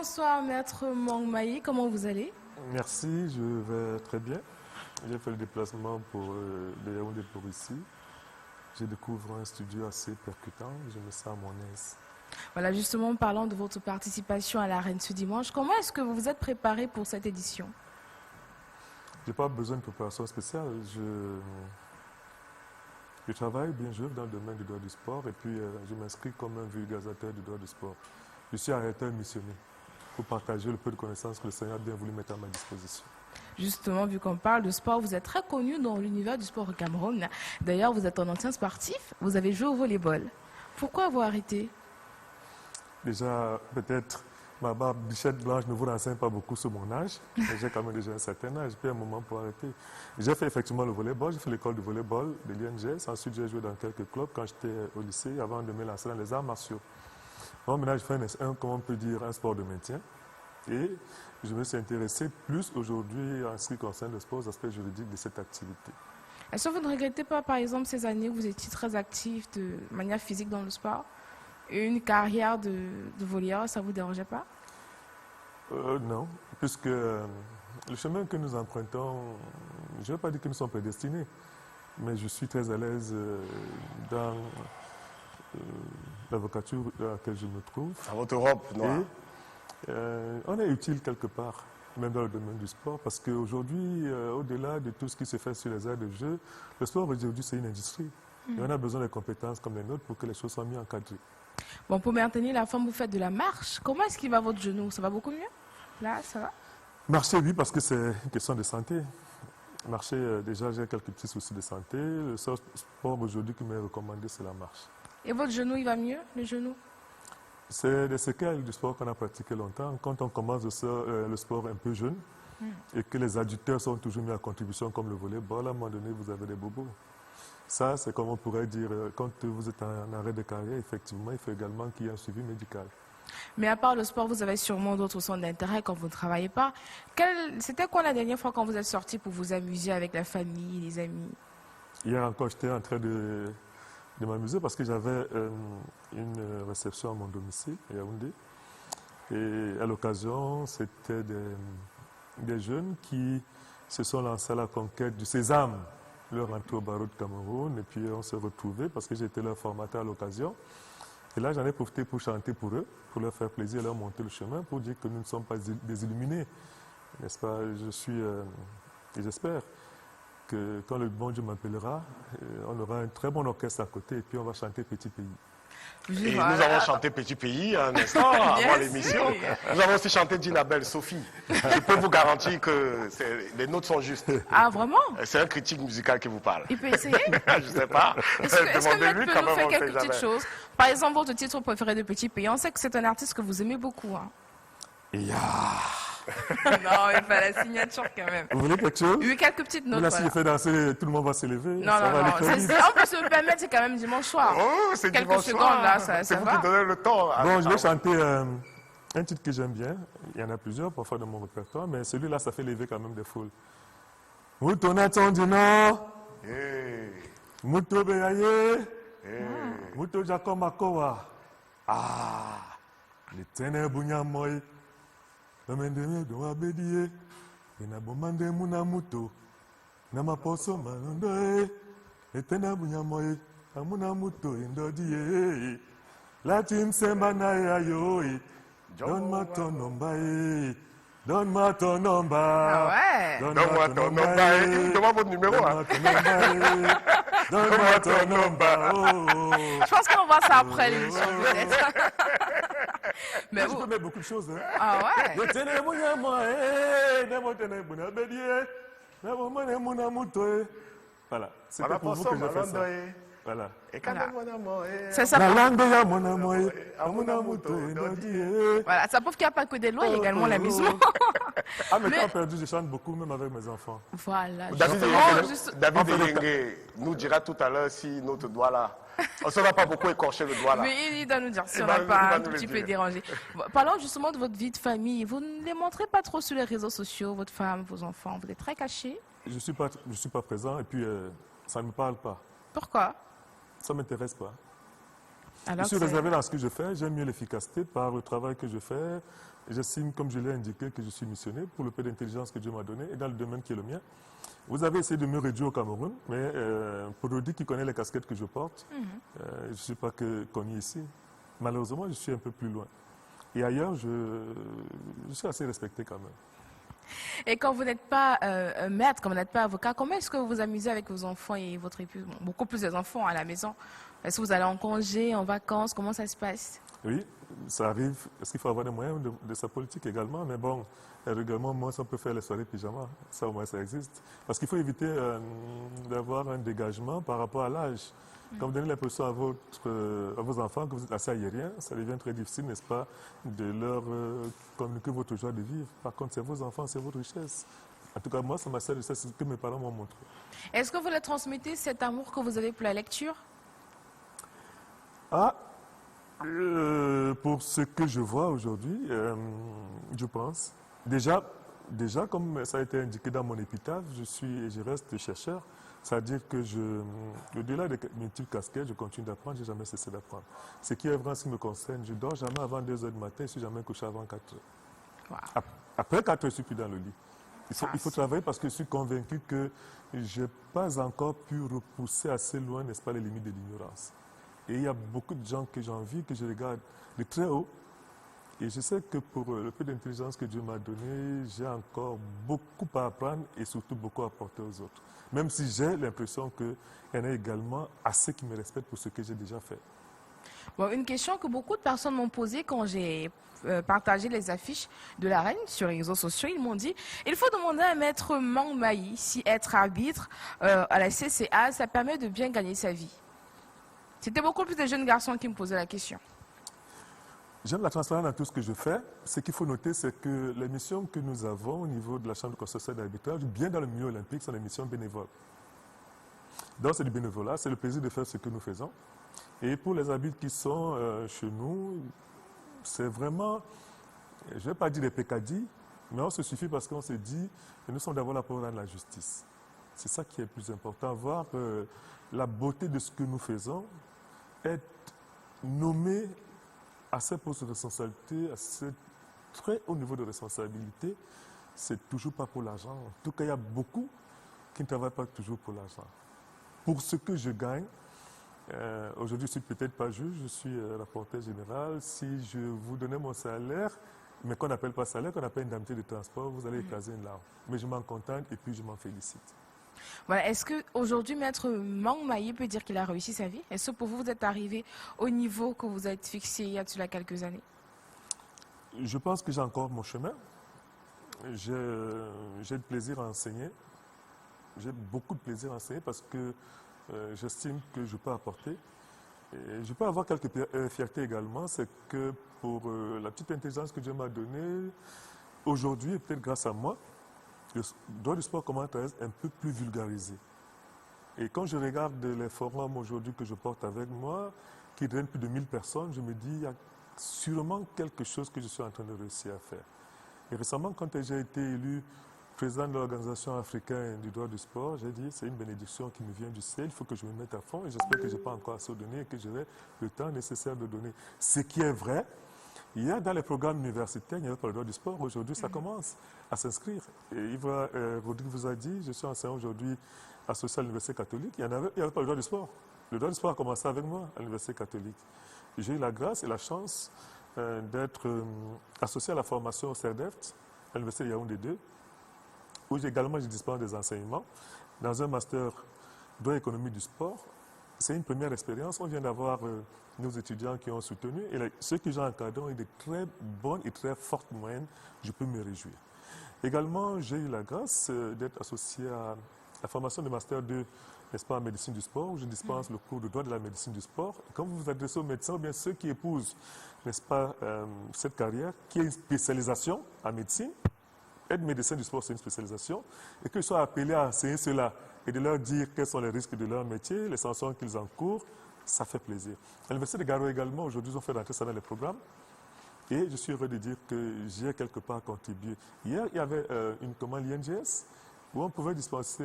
Bonsoir, maître Mangmaï, comment vous allez? Merci, je vais très bien. J'ai fait le déplacement pour le Yaoundé pour ici. Je découvre un studio assez percutant, je me sens à mon aise. Voilà, justement, parlant de votre participation à l'arène ce dimanche, comment est-ce que vous vous êtes préparé pour cette édition? Je n'ai pas besoin de préparation spéciale. Je travaille bien sûr dans le domaine du droit du sport et puis je m'inscris comme un vulgarisateur du droit du sport. Je suis arrêteur missionné pour partager le peu de connaissances que le Seigneur a bien voulu mettre à ma disposition. Justement, vu qu'on parle de sport, vous êtes très connu dans l'univers du sport au Cameroun. D'ailleurs, vous êtes un ancien sportif, vous avez joué au volleyball. Pourquoi avoir arrêté? Déjà, peut-être, ma barbe bichette blanche ne vous renseigne pas beaucoup sur mon âge, mais j'ai quand même déjà un certain âge, puis un moment pour arrêter. J'ai fait effectivement le volleyball, j'ai fait l'école de volleyball de l'INGS, ensuite j'ai joué dans quelques clubs quand j'étais au lycée, avant de me lancer dans les arts martiaux. Bon, maintenant, je fais comment on peut dire, un sport de maintien, et je me suis intéressé plus aujourd'hui en ce qui concerne le sport, aux aspects juridiques de cette activité. Est-ce que vous ne regrettez pas, par exemple, ces années où vous étiez très actif de manière physique dans le sport? Une carrière de volleyeur, ça ne vous dérangeait pas? Non, puisque le chemin que nous empruntons, je ne vais pas dire que nous sommes prédestinés, mais je suis très à l'aise dans l'avocature dans laquelle je me trouve. À votre robe noire. Et on est utile quelque part, même dans le domaine du sport, parce qu'aujourd'hui, au-delà de tout ce qui se fait sur les aires de jeu, le sport aujourd'hui c'est une industrie. Et on a besoin de compétences comme les nôtres pour que les choses soient mieux encadrées. Bon, pour maintenir la forme, vous faites de la marche. Comment est-ce qu'il va votre genou? Ça va beaucoup mieux? Là, ça va? Marcher, oui, parce que c'est une question de santé. Marcher, déjà, j'ai quelques petits soucis de santé. Le seul sport aujourd'hui qui m'est recommandé, c'est la marche. Et votre genou, il va mieux, le genou? C'est des séquelles du sport qu'on a pratiqué longtemps. Quand on commence le sport un peu jeune et que les adducteurs sont toujours mis à contribution comme le volleyball, à un moment donné, vous avez des bobos. Ça, c'est comme on pourrait dire, quand vous êtes en arrêt de carrière, effectivement, il faut également qu'il y ait un suivi médical. Mais à part le sport, vous avez sûrement d'autres centres d'intérêt quand vous ne travaillez pas. C'était quoi la dernière fois quand vous êtes sorti pour vous amuser avec la famille, les amis? Hier encore, j'étais en train de m'amuser parce que j'avais une réception à mon domicile, à Yaoundé. Et à l'occasion, c'était des jeunes qui se sont lancés à la conquête du sésame, leur entrée au barreau de Cameroun. Et puis on s'est retrouvés parce que j'étais leur formateur à l'occasion. Et là, j'en ai profité pour chanter pour eux, pour leur faire plaisir, leur montrer le chemin, pour dire que nous ne sommes pas des illuminés. N'est-ce pas? Et j'espère que quand le bon Dieu m'appellera, on aura un très bon orchestre à côté et puis on va chanter Petit Pays. Et nous avons chanté Petit Pays un instant avant l'émission. Nous avons aussi chanté Dina Belle Sophie. Je peux vous garantir que les notes sont justes. Ah, vraiment? C'est un critique musical qui vous parle. Il peut essayer? Je ne sais pas. Est-ce que Demandez-lui Maître quand peut nous même, faire on quelques sait petites jamais. choses? Par exemple, votre titre préféré de Petit Pays. On sait que c'est un artiste que vous aimez beaucoup. Hein. Non, il faut la signature quand même. Vous voulez quelque chose? Oui, quelques petites notes. Là, si Voilà. je fais danser, tout le monde va se lever. Non, ça non, va aller non. très vite. On peut se le permettre, c'est quand même dimanche soir. Oh, c'est Quelques dimanche secondes, soir. là, ça C'est vous va. qui donnez le temps. Bon, je vais chanter un titre que j'aime bien. Il y en a plusieurs, parfois, dans mon répertoire, mais celui-là, ça fait lever quand même des foules. Moutonaton du Nord, Hey, Mouto Beyaye, hey. Mouto Jakomakowa. Ah, les ténèbres Nyamoy, Namendeme Doa Bedie, Inabomande Munamuto, Namaposo Manondoe, les ténèbres Nyamoy, Amunamuto Indodie, la team Sembana Yoy, donne-moi ton nombre, donne-moi ton nombre. Ah ouais. Donne-moi ton nombre. Donne-moi votre numéro. Hein. Donne-moi ton nombre. Je pense qu'on voit ça après l'émission, peut-être. Mais Je vous... peux mettre beaucoup de choses. Hein. Ah ouais. Voilà, c'était pour vous que j'ai fait ça. Voilà. C'est ça. La langue de mon amour, Amunamuto, Voilà, ça prouve qu'il n'y a pas que des lois, il y a également l'amusement. Ah, mais quand perdu, je chante beaucoup, même avec mes enfants. Voilà. David Yengue nous dira tout à l'heure si notre doigt là, on ne saura pas beaucoup écorcher le doigt là. Mais il doit nous dire si Il on va- n'a il pas va un nous tout le petit dire. peu dérangé. Parlons justement de votre vie de famille. Vous ne les montrez pas trop sur les réseaux sociaux, votre femme, vos enfants. Vous êtes très cachés. Je ne suis pas présent et puis ça ne me parle pas. Pourquoi? Ça ne m'intéresse pas. Je suis réservé dans ce que je fais. J'aime mieux l'efficacité par le travail que je fais. J'estime, comme je l'ai indiqué, que je suis missionné pour le peu d'intelligence que Dieu m'a donné et dans le domaine qui est le mien. Vous avez essayé de me réduire au Cameroun, mais pour Rodi qui connaît les casquettes que je porte, je ne suis pas connu ici. Malheureusement, je suis un peu plus loin. Et ailleurs, je suis assez respecté quand même. Et quand vous n'êtes pas maître, quand vous n'êtes pas avocat, comment est-ce que vous vous amusez avec vos enfants et votre épouse? Bon, beaucoup plus d'enfants à la maison. Est-ce que vous allez en congé, en vacances? Comment ça se passe? Oui, ça arrive. Est-ce qu'il faut avoir des moyens de sa politique également? Mais bon, régulièrement, moi, ça peut faire les soirées pyjama. Ça, au moins, ça existe. Parce qu'il faut éviter d'avoir un dégagement par rapport à l'âge. Quand vous donnez l'impression à vos enfants que vous êtes assez aérien, ça devient très difficile, n'est-ce pas, de leur communiquer votre joie de vivre. Par contre, c'est vos enfants, c'est votre richesse. En tout cas, moi, ça m'a servi, c'est ce que mes parents m'ont montré. Est-ce que vous leur transmettez cet amour que vous avez pour la lecture? Pour ce que je vois aujourd'hui, je pense. Déjà, comme ça a été indiqué dans mon épitaphe, je reste chercheur. C'est-à-dire que au-delà des multiples casquettes, je continue d'apprendre, je n'ai jamais cessé d'apprendre. Ce qui est vrai en ce qui me concerne, je ne dors jamais avant 2 heures du matin, je ne suis jamais couché avant 4 heures. Wow. Après 4 heures, je ne suis plus dans le lit. Il faut travailler parce que je suis convaincu que je n'ai pas encore pu repousser assez loin, n'est-ce pas, les limites de l'ignorance. Et il y a beaucoup de gens que j'envie, que je regarde de très haut. Et je sais que pour le peu d'intelligence que Dieu m'a donné, j'ai encore beaucoup à apprendre et surtout beaucoup à apporter aux autres. Même si j'ai l'impression qu'il y en a également assez qui me respectent pour ce que j'ai déjà fait. Bon, une question que beaucoup de personnes m'ont posée quand j'ai partagé les affiches de la reine sur les réseaux sociaux. Ils m'ont dit, il faut demander à Maître Mang Maï si être arbitre à la CCA, ça permet de bien gagner sa vie. C'était beaucoup plus de jeunes garçons qui me posaient la question. J'aime la transparence dans tout ce que je fais. Ce qu'il faut noter, c'est que les missions que nous avons au niveau de la Chambre constitutionnelle d'arbitrage, bien dans le milieu olympique, sont des missions bénévoles. Donc c'est du bénévolat, c'est le plaisir de faire ce que nous faisons. Et pour les arbitres qui sont chez nous, c'est vraiment, je ne vais pas dire des pécadilles, mais on se suffit parce qu'on se dit que nous sommes d'abord là pour rendre la justice. C'est ça qui est le plus important, voir la beauté de ce que nous faisons, être nommé à ces postes de responsabilité, à ce très haut niveau de responsabilité, c'est toujours pas pour l'argent. En tout cas, il y a beaucoup qui ne travaillent pas toujours pour l'argent. Pour ce que je gagne, aujourd'hui, je ne suis peut-être pas juge, je suis rapporteur général. Si je vous donnais mon salaire, mais qu'on n'appelle pas salaire, qu'on appelle indemnité de transport, vous allez écraser une larme. Mais je m'en contente et puis je m'en félicite. Voilà. Est-ce qu'aujourd'hui, Maître Mang Maï peut dire qu'il a réussi sa vie? Est-ce que pour vous, vous êtes arrivé au niveau que vous êtes fixé il y a cela quelques années? Je pense que j'ai encore mon chemin. J'ai de plaisir à enseigner. J'ai beaucoup de plaisir à enseigner parce que j'estime que je peux apporter. Et je peux avoir quelques fiertés également. C'est que pour la petite intelligence que Dieu m'a donnée, aujourd'hui, et peut-être grâce à moi, le droit du sport commence à être un peu plus vulgarisé. Et quand je regarde les forums aujourd'hui que je porte avec moi, qui drainent plus de 1000 personnes, je me dis, il y a sûrement quelque chose que je suis en train de réussir à faire. Et récemment, quand j'ai été élu président de l'Organisation africaine du droit du sport, j'ai dit, c'est une bénédiction qui me vient du ciel, il faut que je me mette à fond et j'espère que je n'ai pas encore assez donné et que j'aurai le temps nécessaire de donner. Ce qui est vrai, il y a dans les programmes universitaires, il n'y avait pas le droit du sport. Aujourd'hui, ça commence à s'inscrire. Et Rodrigue vous a dit, je suis enseignant aujourd'hui associé à l'Université catholique. Il n'y avait pas le droit du sport. Le droit du sport a commencé avec moi à l'Université catholique. J'ai eu la grâce et la chance d'être associé à la formation au CERDEFT, à l'Université de Yaoundé 2, où également je dispense des enseignements dans un master droit et économie du sport. C'est une première expérience. On vient d'avoir nos étudiants qui ont soutenu. Et ceux qui ont encadré ont eu de très bonnes et très fortes moyennes. Je peux me réjouir. Également, j'ai eu la grâce d'être associé à la formation de Master 2, n'est-ce pas, en médecine du sport, où je dispense le cours de droit de la médecine du sport. Et quand vous vous adressez aux médecins, ou bien ceux qui épousent, n'est-ce pas, cette carrière, qui est une spécialisation en médecine, être médecin du sport, c'est une spécialisation, et qu'ils soient appelés à enseigner cela et de leur dire quels sont les risques de leur métier, les sanctions qu'ils encourent, ça fait plaisir. À l'Université de Garo également, aujourd'hui, ils ont fait rentrer ça dans les programmes. Et je suis heureux de dire que j'ai quelque part contribué. Hier, il y avait une commande l'INGS où on pouvait dispenser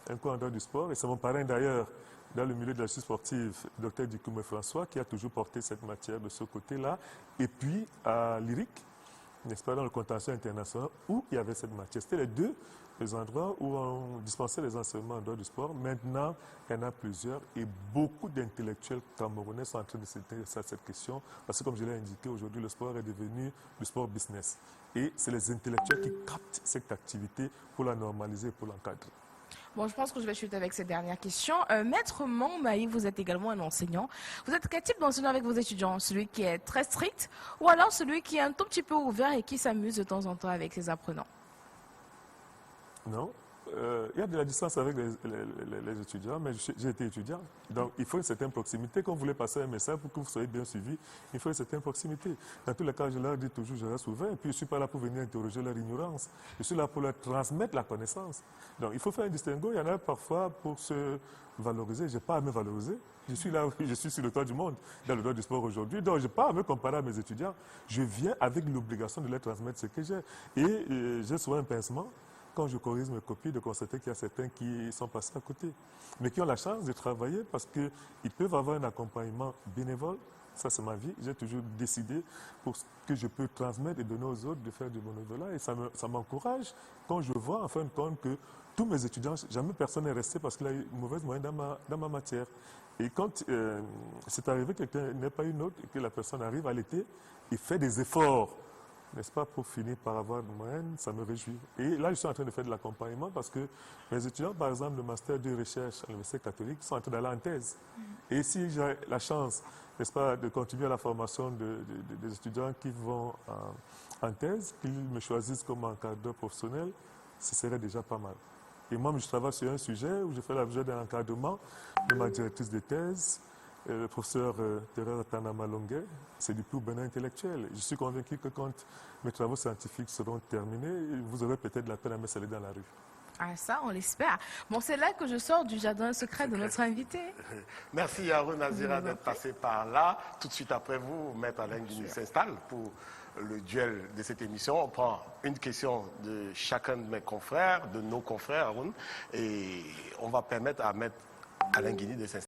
un cours en droit du sport. Et c'est mon parrain d'ailleurs, dans le milieu de la justice sportive, Dr Dikoumé François, qui a toujours porté cette matière de ce côté-là. Et puis à l'IRIC, n'est-ce pas, dans le contentieux international, où il y avait cette matière. C'était les endroits où on dispensait les enseignements en droit du sport. Maintenant, il y en a plusieurs et beaucoup d'intellectuels camerounais sont en train de s'intéresser à cette question parce que, comme je l'ai indiqué, aujourd'hui, le sport est devenu du sport business. Et c'est les intellectuels qui captent cette activité pour la normaliser et pour l'encadrer. Bon, je pense que je vais chuter avec cette dernière question. Maître Mangmaï, vous êtes également un enseignant. Vous êtes quel type d'enseignant avec vos étudiants? Celui qui est très strict ou alors celui qui est un tout petit peu ouvert et qui s'amuse de temps en temps avec ses apprenants? Non. Il y a de la distance avec les étudiants, mais j'ai été étudiant. Donc, il faut une certaine proximité. Quand vous voulez passer un message pour que vous soyez bien suivi, il faut une certaine proximité. Dans tous les cas, je leur dis toujours, je reste ouvert. Et puis, je ne suis pas là pour venir interroger leur ignorance. Je suis là pour leur transmettre la connaissance. Donc, il faut faire un distinguo. Il y en a parfois pour se valoriser. Je n'ai pas à me valoriser. Je suis là, je suis sur le toit du monde, dans le droit du sport aujourd'hui. Donc, je n'ai pas à me comparer à mes étudiants. Je viens avec l'obligation de leur transmettre ce que j'ai. Et j'ai souvent un pincement quand je corrige mes copies, de constater qu'il y a certains qui sont passés à côté, mais qui ont la chance de travailler parce qu'ils peuvent avoir un accompagnement bénévole. Ça, c'est ma vie. J'ai toujours décidé pour ce que je peux transmettre et donner aux autres de faire du bénévolat. Et ça m'encourage quand je vois, en fin de compte, que tous mes étudiants, jamais personne n'est resté parce qu'il a eu une mauvaise moyenne dans ma matière. Et quand c'est arrivé que quelqu'un n'ait pas une note et que la personne arrive à l'été et fait des efforts, n'est-ce pas, pour finir par avoir une moyenne, ça me réjouit. Et là, je suis en train de faire de l'accompagnement parce que mes étudiants, par exemple, le master de recherche à l'Université catholique, sont en train d'aller en thèse. Et si j'ai la chance, n'est-ce pas, de contribuer à la formation des étudiants qui vont en thèse, qu'ils me choisissent comme encadreur professionnel, ce serait déjà pas mal. Et moi, je travaille sur un sujet où je fais l'objet d'un encadrement de ma directrice de thèse, le professeur Terreur Tanama Longuet, c'est du plus bénin intellectuel. Je suis convaincu que quand mes travaux scientifiques seront terminés, vous aurez peut-être la peine à me saluer dans la rue. Ah ça, on l'espère. Bon, c'est là que je sors du jardin secret de notre invité. Merci Haroun Azira d'être passé par là. Tout de suite après vous, Maître Alain Guini s'installe pour le duel de cette émission. On prend une question de chacun de mes confrères, de nos confrères, Haroun, et on va permettre à Maître Alain Guini de s'installer.